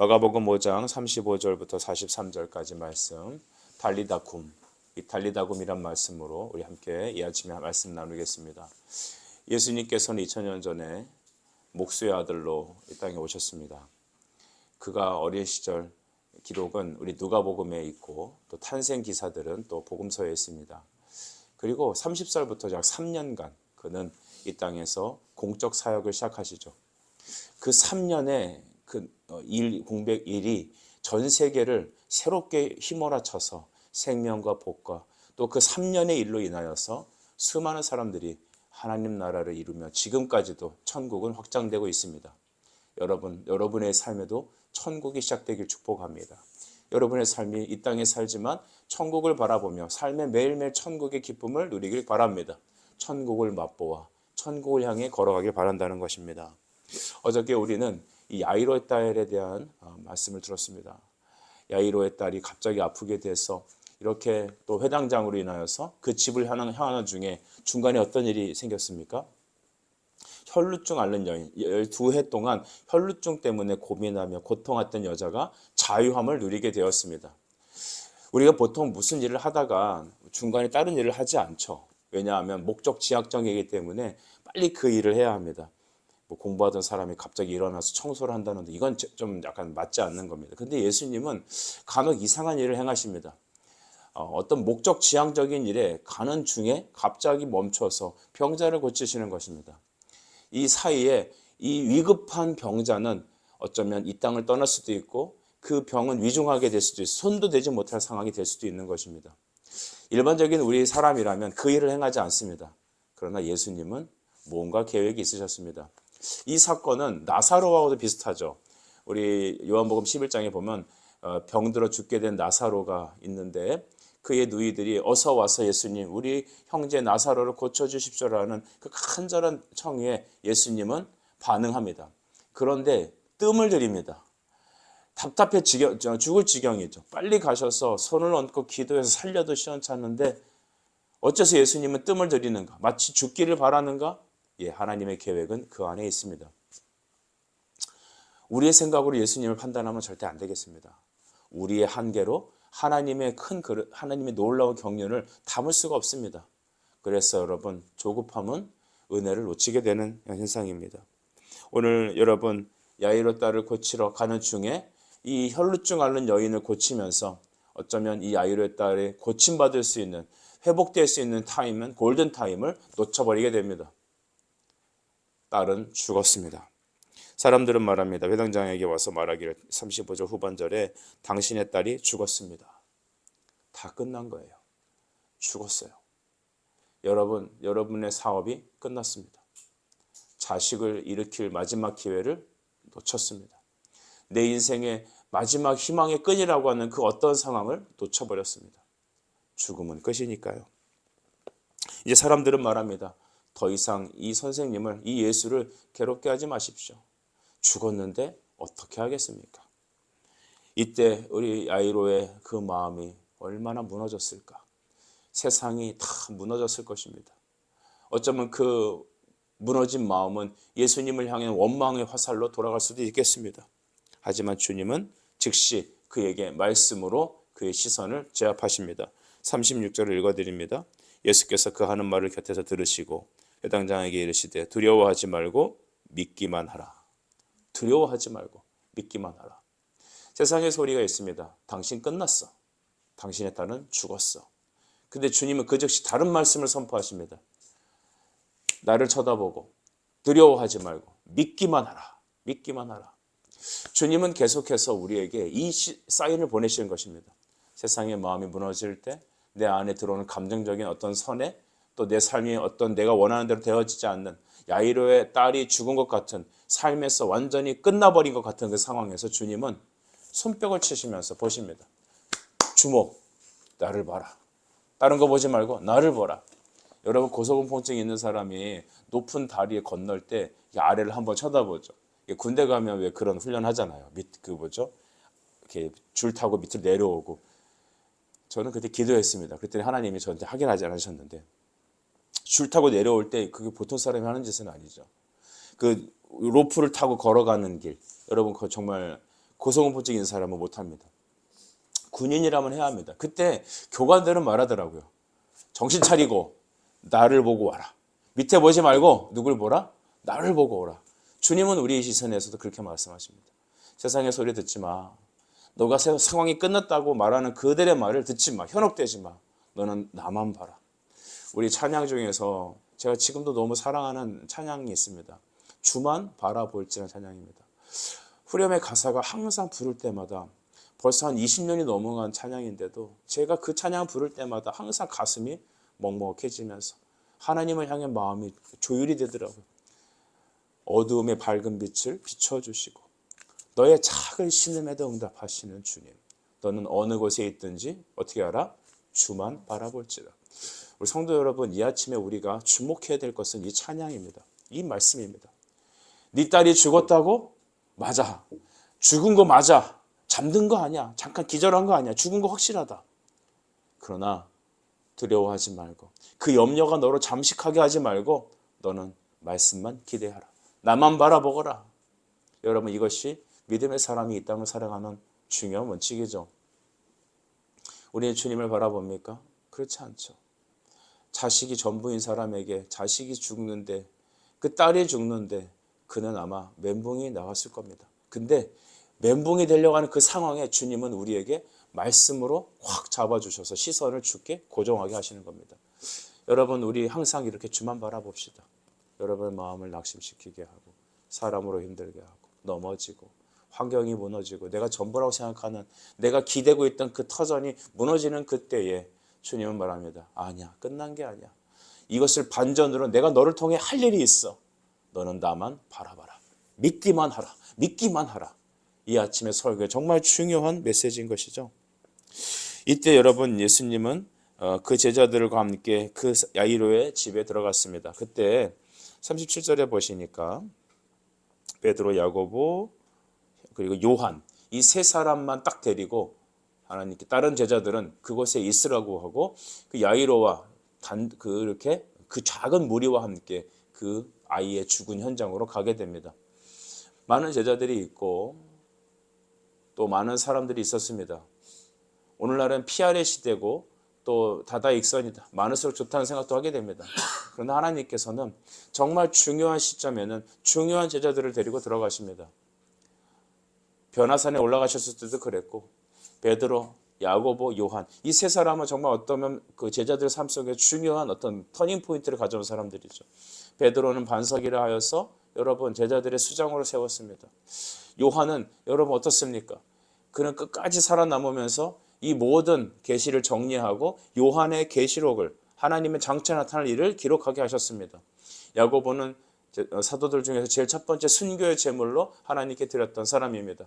마가복음 5장 35절부터 43절까지 말씀, 달리다굼, 이 달리다굼이란 말씀으로 우리 함께 이 아침에 말씀 나누겠습니다. 예수님께서는 2000년 전에 목수의 아들로 이 땅에 오셨습니다. 그가 어린 시절 기록은 우리 누가복음에 있고 또 탄생 기사들은 또 복음서에 있습니다. 그리고 30살부터 약 3년간 그는 이 땅에서 공적 사역을 시작하시죠. 그 3년의 공백 일이 전 세계를 새롭게 휘몰아쳐서 생명과 복과 또 그 3년의 일로 인하여서 수많은 사람들이 하나님 나라를 이루며 지금까지도 천국은 확장되고 있습니다. 여러분의 삶에도 천국이 시작되길 축복합니다. 여러분의 삶이 이 땅에 살지만 천국을 바라보며 삶의 매일매일 천국의 기쁨을 누리길 바랍니다. 천국을 맛보아 천국을 향해 걸어가길 바란다는 것입니다. 어저께 우리는 이 야이로의 딸에 대한 말씀을 들었습니다. 야이로의 딸이 갑자기 아프게 돼서 이렇게 또 회당장으로 인하여서 그 집을 향하는 중에 중간에 어떤 일이 생겼습니까? 혈루증 앓는 여인, 12해 동안 혈루증 때문에 고민하며 고통했던 여자가 자유함을 누리게 되었습니다. 우리가 보통 무슨 일을 하다가 중간에 다른 일을 하지 않죠. 왜냐하면 목적 지향적이기 때문에 빨리 그 일을 해야 합니다. 공부하던 사람이 갑자기 일어나서 청소를 한다는데 이건 좀 약간 맞지 않는 겁니다. 근데 예수님은 간혹 이상한 일을 행하십니다. 어떤 목적 지향적인 일에 가는 중에 갑자기 멈춰서 병자를 고치시는 것입니다. 이 사이에 이 위급한 병자는 어쩌면 이 땅을 떠날 수도 있고 그 병은 위중하게 될 수도 있고 손도 대지 못할 상황이 될 수도 있는 것입니다. 일반적인 우리 사람이라면 그 일을 행하지 않습니다. 그러나 예수님은 뭔가 계획이 있으셨습니다. 이 사건은 나사로하고도 비슷하죠. 우리 요한복음 11장에 보면 병들어 죽게 된 나사로가 있는데 그의 누이들이 어서 와서 예수님 우리 형제 나사로를 고쳐주십시오라는 그 간절한 청유에 예수님은 반응합니다. 그런데 뜸을 들입니다. 답답해 죽을 지경이죠. 빨리 가셔서 손을 얹고 기도해서 살려도 시원찮은데 어째서 예수님은 뜸을 들이는가? 마치 죽기를 바라는가? 예, 하나님의 계획은 그 안에 있습니다. 우리의 생각으로 예수님을 판단하면 절대 안 되겠습니다. 우리의 한계로 하나님의 하나님의 놀라운 경륜을 담을 수가 없습니다. 그래서 여러분 조급함은 은혜를 놓치게 되는 현상입니다. 오늘 여러분 야이로 딸을 고치러 가는 중에 이 혈루증 앓는 여인을 고치면서 어쩌면 이 야이로의 딸이 고침받을 수 있는 회복될 수 있는 타임은 골든 타임을 놓쳐버리게 됩니다. 딸은 죽었습니다. 사람들은 말합니다. 회당장에게 와서 말하기를 35절 후반절에 당신의 딸이 죽었습니다. 다 끝난 거예요. 죽었어요. 여러분의 사업이 끝났습니다. 자식을 일으킬 마지막 기회를 놓쳤습니다. 내 인생의 마지막 희망의 끈이라고 하는 그 어떤 상황을 놓쳐버렸습니다. 죽음은 끝이니까요. 이제 사람들은 말합니다. 더 이상 이 선생님을, 이 예수를 괴롭게 하지 마십시오. 죽었는데 어떻게 하겠습니까? 이때 우리 야이로의 그 마음이 얼마나 무너졌을까? 세상이 다 무너졌을 것입니다. 어쩌면 그 무너진 마음은 예수님을 향한 원망의 화살로 돌아갈 수도 있겠습니다. 하지만 주님은 즉시 그에게 말씀으로 그의 시선을 제압하십니다. 36절을 읽어드립니다. 예수께서 그 하는 말을 곁에서 들으시고 회당장에게 이르시되 두려워하지 말고 믿기만 하라. 두려워하지 말고 믿기만 하라. 세상의 소리가 있습니다. 당신 끝났어. 당신의 딸은 죽었어. 근데 주님은 그 즉시 다른 말씀을 선포하십니다. 나를 쳐다보고 두려워하지 말고 믿기만 하라. 믿기만 하라. 주님은 계속해서 우리에게 이 사인을 보내시는 것입니다. 세상의 마음이 무너질 때 내 안에 들어오는 감정적인 어떤 선에 또 내 삶이 어떤 내가 원하는 대로 되어지지 않는 야이로의 딸이 죽은 것 같은 삶에서 완전히 끝나버린 것 같은 그 상황에서 주님은 손뼉을 치시면서 보십니다. 주목, 나를 봐라. 다른 거 보지 말고 나를 보라. 여러분 고소공포증 있는 사람이 높은 다리에 건널 때 아래를 한번 쳐다보죠. 군대 가면 왜 그런 훈련 하잖아요. 이렇게 줄 타고 밑으로 내려오고. 저는 그때 기도했습니다. 그랬더니 하나님이 저한테 확인하지 않으셨는데 줄 타고 내려올 때 그게 보통 사람이 하는 짓은 아니죠. 그 로프를 타고 걸어가는 길, 여러분 그거 정말 고소공포증인 사람은 못합니다. 군인이라면 해야 합니다. 그때 교관들은 말하더라고요. 정신 차리고 나를 보고 와라. 밑에 보지 말고 누굴 보라? 나를 보고 오라. 주님은 우리 시선에서도 그렇게 말씀하십니다. 세상의 소리 듣지 마. 너가 상황이 끝났다고 말하는 그들의 말을 듣지 마. 현혹되지 마. 너는 나만 봐라. 우리 찬양 중에서 제가 지금도 너무 사랑하는 찬양이 있습니다. 주만 바라볼지라는 찬양입니다. 후렴의 가사가 항상 부를 때마다 벌써 한 20년이 넘어간 찬양인데도 제가 그 찬양 부를 때마다 항상 가슴이 먹먹해지면서 하나님을 향해 마음이 조율이 되더라고요. 어두움의 밝은 빛을 비춰주시고 너의 작은 신음에도 응답하시는 주님. 너는 어느 곳에 있든지 어떻게 알아? 주만 바라볼지라. 우리 성도 여러분, 이 아침에 우리가 주목해야 될 것은 이 찬양입니다. 이 말씀입니다. 네 딸이 죽었다고? 맞아. 죽은 거 맞아. 잠든 거 아니야. 잠깐 기절한 거 아니야. 죽은 거 확실하다. 그러나 두려워하지 말고 그 염려가 너로 잠식하게 하지 말고 너는 말씀만 기대하라. 나만 바라보거라. 여러분, 이것이 믿음의 사람이 이 땅을 살아가는 중요한 원칙이죠. 우리는 주님을 바라봅니까? 그렇지 않죠. 자식이 전부인 사람에게 자식이 죽는데, 그 딸이 죽는데 그는 아마 멘붕이 나갔을 겁니다. 근데 멘붕이 되려고 하는 그 상황에 주님은 우리에게 말씀으로 확 잡아주셔서 시선을 주께 고정하게 하시는 겁니다. 여러분, 우리 항상 이렇게 주만 바라봅시다. 여러분의 마음을 낙심시키게 하고 사람으로 힘들게 하고 넘어지고 환경이 무너지고 내가 전부라고 생각하는 내가 기대고 있던 그 터전이 무너지는 그때에 주님은 말합니다. 아니야, 끝난 게 아니야. 이것을 반전으로 내가 너를 통해 할 일이 있어. 너는 나만 바라봐라. 믿기만 하라. 믿기만 하라. 이 아침의 설교에 정말 중요한 메시지인 것이죠. 이때 여러분, 예수님은 그 제자들과 함께 그 야이로의 집에 들어갔습니다. 그때 37절에 보시니까 베드로, 야고보 그리고 요한 이 세 사람만 딱 데리고 하나님께 다른 제자들은 그곳에 있으라고 하고 그 야이로와 그렇게 그 작은 무리와 함께 그 아이의 죽은 현장으로 가게 됩니다. 많은 제자들이 있고 또 많은 사람들이 있었습니다. 오늘날은 PR의 시대고 또 다다익선이다. 많을수록 좋다는 생각도 하게 됩니다. 그러나 하나님께서는 정말 중요한 시점에는 중요한 제자들을 데리고 들어가십니다. 변화산에 올라가셨을 때도 그랬고 베드로, 야고보, 요한 이 세 사람은 정말 어떠면 그 제자들 삶 속에 중요한 어떤 터닝 포인트를 가져온 사람들이죠. 베드로는 반석이라 하여서 여러분 제자들의 수장으로 세웠습니다. 요한은 여러분 어떻습니까? 그는 끝까지 살아남으면서 이 모든 계시를 정리하고 요한의 계시록을 하나님의 장차 나타날 일을 기록하게 하셨습니다. 야고보는 사도들 중에서 제일 첫 번째 순교의 제물로 하나님께 드렸던 사람입니다.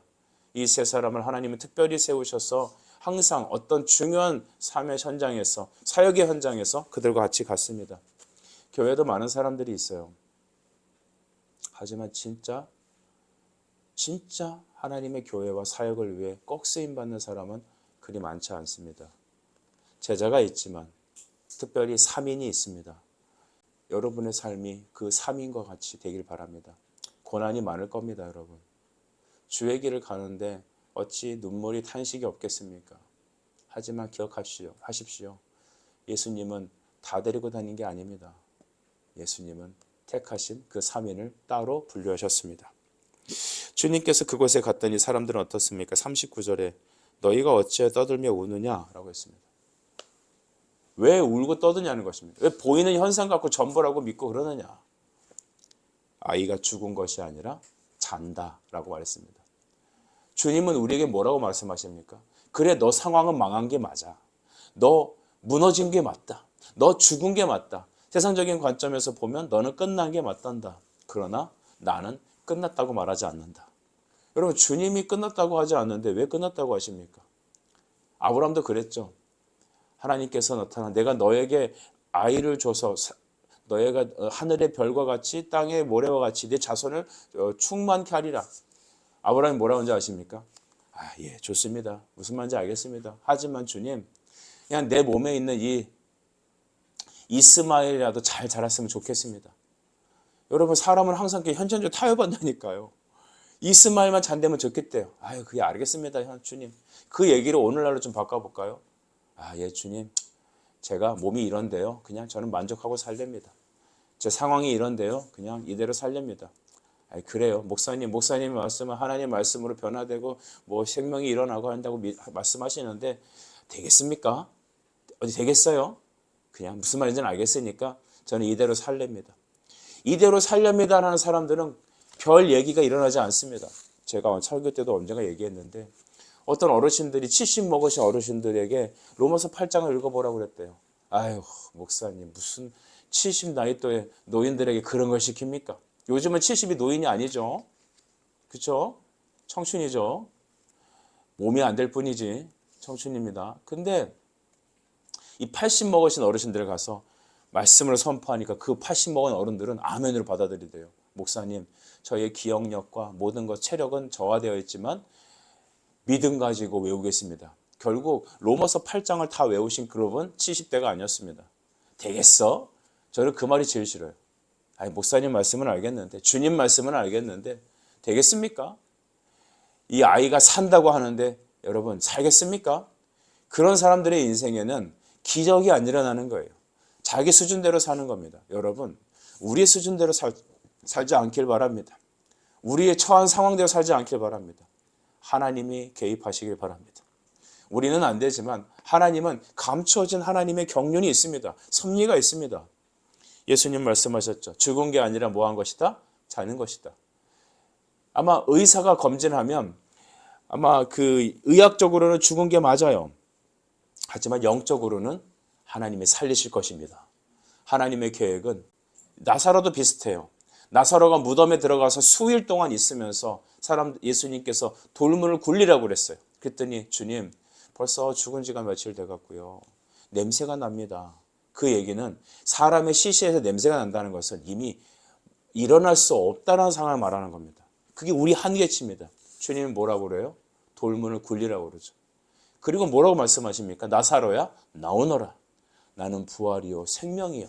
이 세 사람을 하나님은 특별히 세우셔서 항상 어떤 중요한 삶의 현장에서 사역의 현장에서 그들과 같이 갔습니다. 교회도 많은 사람들이 있어요. 하지만 진짜 하나님의 교회와 사역을 위해 꼭 쓰임받는 사람은 그리 많지 않습니다. 제자가 있지만 특별히 3인이 있습니다. 여러분의 삶이 그 3인과 같이 되길 바랍니다. 고난이 많을 겁니다, 여러분. 주의 길을 가는데 어찌 눈물이 탄식이 없겠습니까? 하지만 기억하십시오. 예수님은 다 데리고 다닌 게 아닙니다. 예수님은 택하신 그 3인을 따로 분류하셨습니다. 주님께서 그곳에 갔더니 사람들은 어떻습니까? 39절에 너희가 어찌하여 떠들며 우느냐라고 했습니다. 왜 울고 떠드냐는 것입니다. 왜 보이는 현상 갖고 전부라고 믿고 그러느냐. 아이가 죽은 것이 아니라 잔다라고 말했습니다. 주님은 우리에게 뭐라고 말씀하십니까? 그래, 너 상황은 망한 게 맞아. 너 무너진 게 맞다. 너 죽은 게 맞다. 세상적인 관점에서 보면 너는 끝난 게 맞단다. 그러나 나는 끝났다고 말하지 않는다. 여러분, 주님이 끝났다고 하지 않는데 왜 끝났다고 하십니까? 아브라함도 그랬죠. 하나님께서 나타나 내가 너에게 아이를 줘서 너희가 하늘의 별과 같이 땅의 모래와 같이 내 자손을 충만케 하리라. 아브라함이 뭐라고 하는지 아십니까? 예, 좋습니다. 무슨 말인지 알겠습니다. 하지만 주님, 그냥 내 몸에 있는 이 이스마엘이라도 잘 자랐으면 좋겠습니다. 여러분, 사람은 항상 현실적으로 타협한다니까요. 이스마엘만 잔대면 좋겠대요. 아유, 그게 알겠습니다, 주님. 그 얘기를 오늘날로 좀 바꿔볼까요? 아, 예, 주님. 제가 몸이 이런데요. 그냥 저는 만족하고 살렵니다. 제 상황이 이런데요. 그냥 이대로 살렵니다. 아니, 그래요. 목사님의 말씀은 하나님의 말씀으로 변화되고 뭐 생명이 일어나고 한다고 말씀하시는데 되겠습니까? 어디 되겠어요? 그냥 무슨 말인지는 알겠으니까 저는 이대로 살렵니다. 이대로 살렵니다라는 사람들은 별 얘기가 일어나지 않습니다. 제가 설교 때도 언젠가 얘기했는데 어떤 어르신들이 70 먹으신 어르신들에게 로마서 8장을 읽어보라고 그랬대요. 아유, 목사님 무슨 70 나이 또에 노인들에게 그런 걸 시킵니까? 요즘은 70이 노인이 아니죠. 그렇죠? 청춘이죠. 몸이 안 될 뿐이지 청춘입니다. 근데 이 80 먹으신 어르신들 가서 말씀을 선포하니까 그 80 먹은 어른들은 아멘으로 받아들이대요. 목사님, 저의 기억력과 모든 것, 체력은 저하되어 있지만 믿음 가지고 외우겠습니다. 결국 로마서 8장을 다 외우신 그룹은 70대가 아니었습니다. 되겠어? 저는 그 말이 제일 싫어요. 아니, 목사님 말씀은 알겠는데, 주님 말씀은 알겠는데 되겠습니까? 이 아이가 산다고 하는데 여러분 살겠습니까? 그런 사람들의 인생에는 기적이 안 일어나는 거예요. 자기 수준대로 사는 겁니다. 여러분, 우리의 수준대로 살지 않길 바랍니다. 우리의 처한 상황대로 살지 않길 바랍니다. 하나님이 개입하시길 바랍니다. 우리는 안 되지만 하나님은 감춰진 하나님의 경륜이 있습니다. 섭리가 있습니다. 예수님 말씀하셨죠. 죽은 게 아니라 뭐 한 것이다? 자는 것이다. 아마 의사가 검진하면 아마 그 의학적으로는 죽은 게 맞아요. 하지만 영적으로는 하나님이 살리실 것입니다. 하나님의 계획은 나사로도 비슷해요. 나사로가 무덤에 들어가서 수일 동안 있으면서 예수님께서 돌문을 굴리라고 그랬어요. 그랬더니 주님 벌써 죽은 지가 며칠 돼갔고요. 냄새가 납니다. 그 얘기는 사람의 시신에서 냄새가 난다는 것은 이미 일어날 수 없다는 상황을 말하는 겁니다. 그게 우리 한계치입니다. 주님은 뭐라고 그래요? 돌문을 굴리라고 그러죠. 그리고 뭐라고 말씀하십니까? 나사로야 나오너라. 나는 부활이요 생명이요.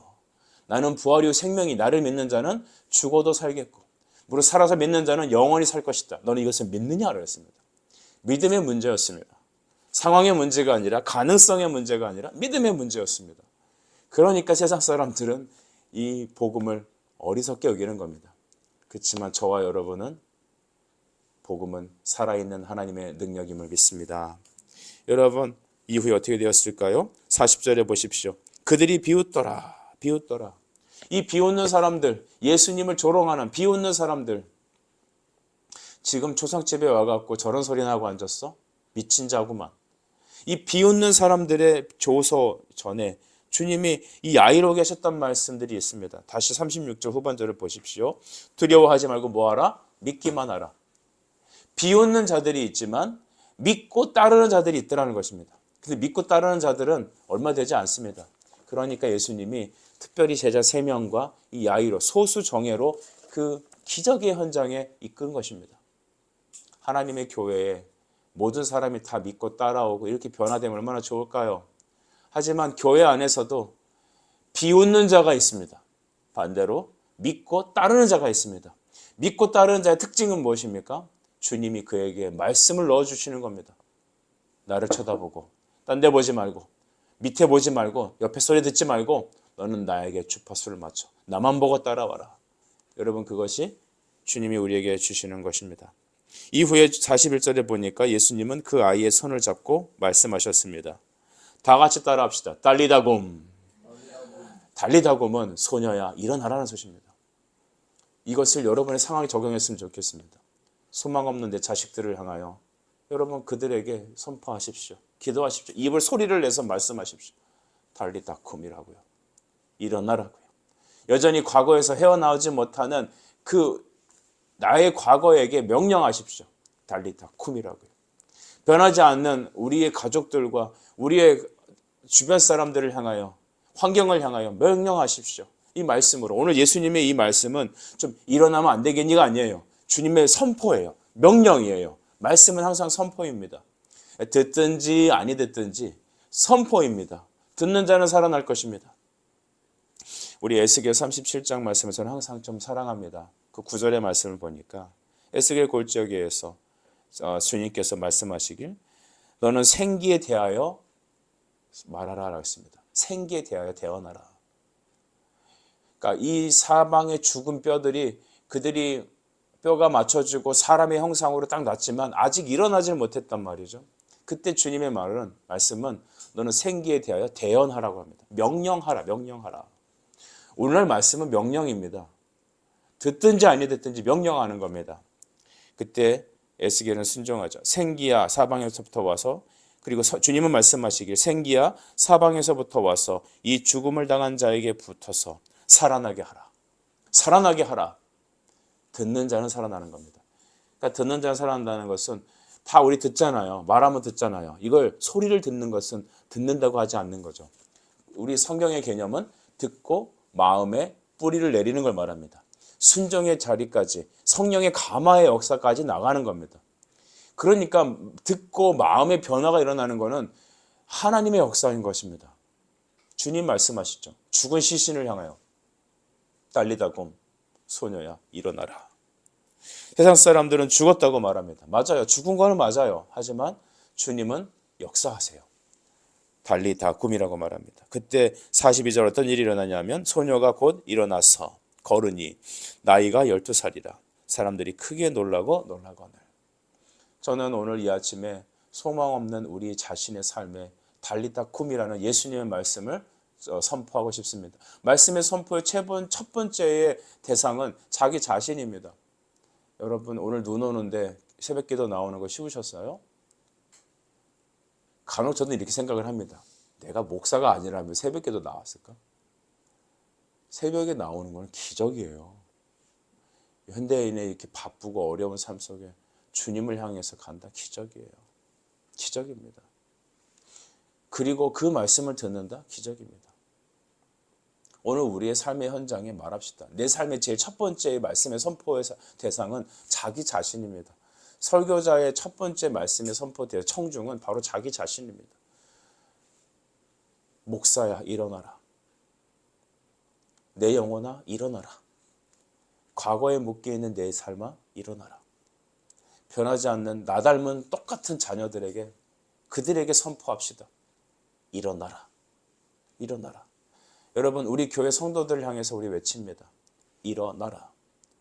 나는 부활이요 생명이 나를 믿는 자는 죽어도 살겠고 무릇 살아서 믿는 자는 영원히 살 것이다. 너는 이것을 믿느냐? 그랬습니다. 믿음의 문제였습니다. 상황의 문제가 아니라 가능성의 문제가 아니라 믿음의 문제였습니다. 그러니까 세상 사람들은 이 복음을 어리석게 여기는 겁니다. 그렇지만 저와 여러분은 복음은 살아있는 하나님의 능력임을 믿습니다. 여러분 이후에 어떻게 되었을까요? 40절에 보십시오. 그들이 비웃더라. 이 비웃는 사람들, 예수님을 조롱하는 비웃는 사람들, 지금 초상집에 와갖고 저런 소리나 하고 앉았어? 미친 자구만. 이 비웃는 사람들의 조서 전에 주님이 이 아이로 계셨던 말씀들이 있습니다. 다시 36절 후반절을 보십시오. 두려워하지 말고 뭐하라? 믿기만 하라. 비웃는 자들이 있지만 믿고 따르는 자들이 있더라는 것입니다. 근데 믿고 따르는 자들은 얼마 되지 않습니다. 그러니까 예수님이 특별히 제자 3명과 이 야이로 소수 정예로 그 기적의 현장에 이끈 것입니다. 하나님의 교회에 모든 사람이 다 믿고 따라오고 이렇게 변화되면 얼마나 좋을까요? 하지만 교회 안에서도 비웃는 자가 있습니다. 반대로 믿고 따르는 자가 있습니다. 믿고 따르는 자의 특징은 무엇입니까? 주님이 그에게 말씀을 넣어주시는 겁니다. 나를 쳐다보고 딴 데 보지 말고 밑에 보지 말고 옆에 소리 듣지 말고 너는 나에게 주파수를 맞춰. 나만 보고 따라와라. 여러분 그것이 주님이 우리에게 주시는 것입니다. 이후에 41절에 보니까 예수님은 그 아이의 손을 잡고 말씀하셨습니다. 다 같이 따라합시다. 달리다곰. 달리다곰은 소녀야 일어나라는 소식입니다. 이것을 여러분의 상황에 적용했으면 좋겠습니다. 소망 없는 내 자식들을 향하여 여러분 그들에게 선포하십시오. 기도하십시오. 입을 소리를 내서 말씀하십시오. 달리다곰이라고요. 일어나라고요. 여전히 과거에서 헤어나오지 못하는 그 나의 과거에게 명령하십시오. 달리다쿰이라고요. 변하지 않는 우리의 가족들과 우리의 주변 사람들을 향하여 환경을 향하여 명령하십시오. 이 말씀으로 오늘 예수님의 이 말씀은 좀 일어나면 안 되겠니가 아니에요. 주님의 선포예요. 명령이에요. 말씀은 항상 선포입니다. 듣든지 아니 듣든지 선포입니다. 듣는 자는 살아날 것입니다. 우리 에스겔 37장 말씀을 저는 항상 좀 사랑합니다. 그 9절의 말씀을 보니까 에스겔 골짜기에서 주님께서 말씀하시길 너는 생기에 대하여 말하라 했습니다. 생기에 대하여 대언하라. 그러니까 이 사방의 죽은 뼈들이 그들이 뼈가 맞춰지고 사람의 형상으로 딱 났지만 아직 일어나질 못했단 말이죠. 그때 주님의 말씀은 너는 생기에 대하여 대언하라고 합니다. 명령하라, 명령하라. 오늘날 말씀은 명령입니다. 듣든지 아니 듣든지 명령하는 겁니다. 그때 에스겔은 순종하죠. 생기야 사방에서부터 와서, 그리고 주님은 말씀하시길 생기야 사방에서부터 와서 이 죽음을 당한 자에게 붙어서 살아나게 하라. 살아나게 하라. 듣는 자는 살아나는 겁니다. 그러니까 듣는 자는 살아난다는 것은 다 우리 듣잖아요. 말하면 듣잖아요. 이걸 소리를 듣는 것은 듣는다고 하지 않는 거죠. 우리 성경의 개념은 듣고 마음에 뿌리를 내리는 걸 말합니다. 순종의 자리까지, 성령의 감화의 역사까지 나가는 겁니다. 그러니까 듣고 마음의 변화가 일어나는 것은 하나님의 역사인 것입니다. 주님 말씀하시죠. 죽은 시신을 향하여 달리다곰 소녀야 일어나라. 세상 사람들은 죽었다고 말합니다. 맞아요. 죽은 거는 맞아요. 하지만 주님은 역사하세요. 달리다굼이라고 말합니다. 그때 42절 어떤 일이 일어나냐면 소녀가 곧 일어나서 걸으니 나이가 12살이라 사람들이 크게 놀라고 놀라거늘. 저는 오늘 이 아침에 소망 없는 우리 자신의 삶에 달리다굼이라는 예수님의 말씀을 선포하고 싶습니다. 말씀의 선포의 첫 번째의 대상은 자기 자신입니다. 여러분 오늘 눈 오는데 새벽기도 나오는 거 쉬우셨어요? 간혹 저는 이렇게 생각을 합니다. 내가 목사가 아니라면 새벽기도 나왔을까? 새벽에 나오는 건 기적이에요. 현대인의 이렇게 바쁘고 어려운 삶 속에 주님을 향해서 간다. 기적이에요. 기적입니다. 그리고 그 말씀을 듣는다. 기적입니다. 오늘 우리의 삶의 현장에 말합시다. 내 삶의 제일 첫 번째 말씀의 선포의 대상은 자기 자신입니다. 설교자의 첫 번째 말씀의 선포대 청중은 바로 자기 자신입니다. 목사야 일어나라. 내 영혼아 일어나라. 과거에 묶여있는 내 삶아 일어나라. 변하지 않는 나 닮은 똑같은 자녀들에게 그들에게 선포합시다. 일어나라. 일어나라. 여러분 우리 교회 성도들을 향해서 우리 외칩니다. 일어나라.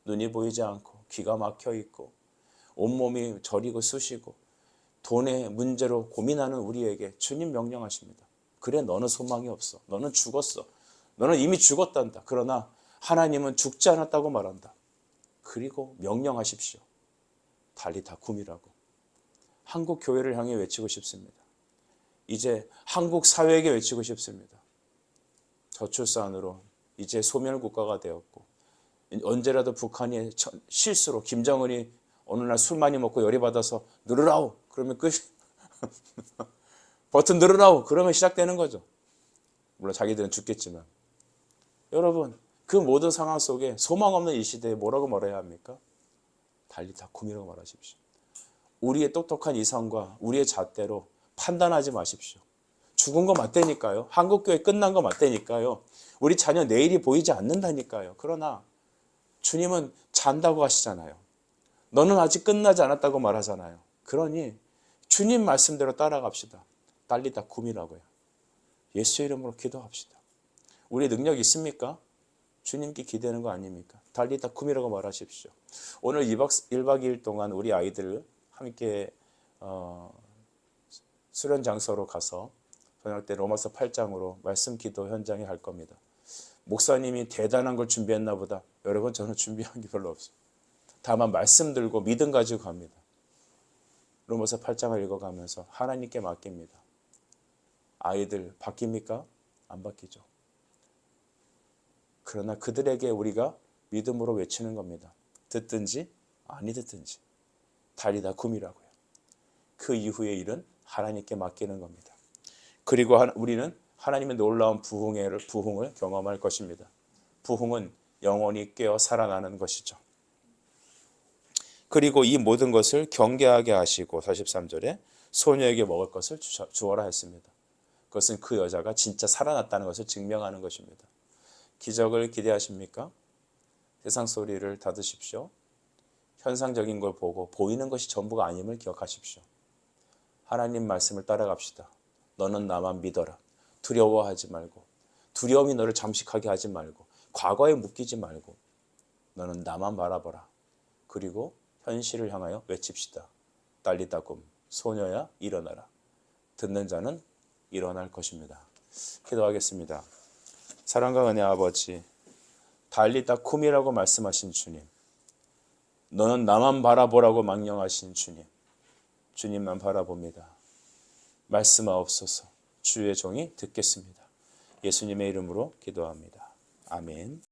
눈이 보이지 않고 귀가 막혀 있고 온몸이 저리고 쑤시고 돈의 문제로 고민하는 우리에게 주님 명령하십니다. 그래 너는 소망이 없어. 너는 죽었어. 너는 이미 죽었단다. 그러나 하나님은 죽지 않았다고 말한다. 그리고 명령하십시오. 달리다굼이라고. 한국 교회를 향해 외치고 싶습니다. 이제 한국 사회에게 외치고 싶습니다. 저출산으로 이제 소멸국가가 되었고 언제라도 북한이 실수로 김정은이 어느 날 술 많이 먹고 열이 받아서 누르라우 그러면 끝. 버튼 누르라우 그러면 시작되는 거죠. 물론 자기들은 죽겠지만. 여러분 그 모든 상황 속에 소망 없는 이 시대에 뭐라고 말해야 합니까? 달리다굼이라고 말하십시오. 우리의 똑똑한 이성과 우리의 잣대로 판단하지 마십시오. 죽은 거 맞다니까요. 한국교회 끝난 거 맞다니까요. 우리 자녀 내일이 보이지 않는다니까요. 그러나 주님은 잔다고 하시잖아요. 너는 아직 끝나지 않았다고 말하잖아요. 그러니 주님 말씀대로 따라갑시다. 달리다굼이라고요. 예수의 이름으로 기도합시다. 우리 능력 있습니까? 주님께 기대는 거 아닙니까? 달리다굼이라고 말하십시오. 오늘 1박 2일 동안 우리 아이들 함께 수련 장소로 가서 저녁 때 로마서 8장으로 말씀 기도 현장에 갈 겁니다. 목사님이 대단한 걸 준비했나 보다. 여러분 저는 준비한 게 별로 없어요. 다만 말씀 들고 믿음 가지고 갑니다. 로마서 8장을 읽어가면서 하나님께 맡깁니다. 아이들 바뀝니까? 안 바뀌죠. 그러나 그들에게 우리가 믿음으로 외치는 겁니다. 듣든지 아니 듣든지 달리다굼이라고요. 그 이후의 일은 하나님께 맡기는 겁니다. 그리고 우리는 하나님의 놀라운 부흥을 경험할 것입니다. 부흥은 영원히 깨어 살아나는 것이죠. 그리고 이 모든 것을 경계하게 하시고 43절에 소녀에게 먹을 것을 주어라 했습니다. 그것은 그 여자가 진짜 살아났다는 것을 증명하는 것입니다. 기적을 기대하십니까? 세상 소리를 닫으십시오. 현상적인 걸 보고 보이는 것이 전부가 아님을 기억하십시오. 하나님 말씀을 따라갑시다. 너는 나만 믿어라. 두려워하지 말고, 두려움이 너를 잠식하게 하지 말고, 과거에 묶이지 말고 너는 나만 바라보라. 그리고 현실을 향하여 외칩시다. 달리다 굼, 소녀야 일어나라. 듣는 자는 일어날 것입니다. 기도하겠습니다. 사랑과 은혜 아버지, 달리다 쿰이라고 말씀하신 주님, 너는 나만 바라보라고 망령하신 주님, 주님만 바라봅니다. 말씀하옵소서. 주의 종이 듣겠습니다. 예수님의 이름으로 기도합니다. 아멘.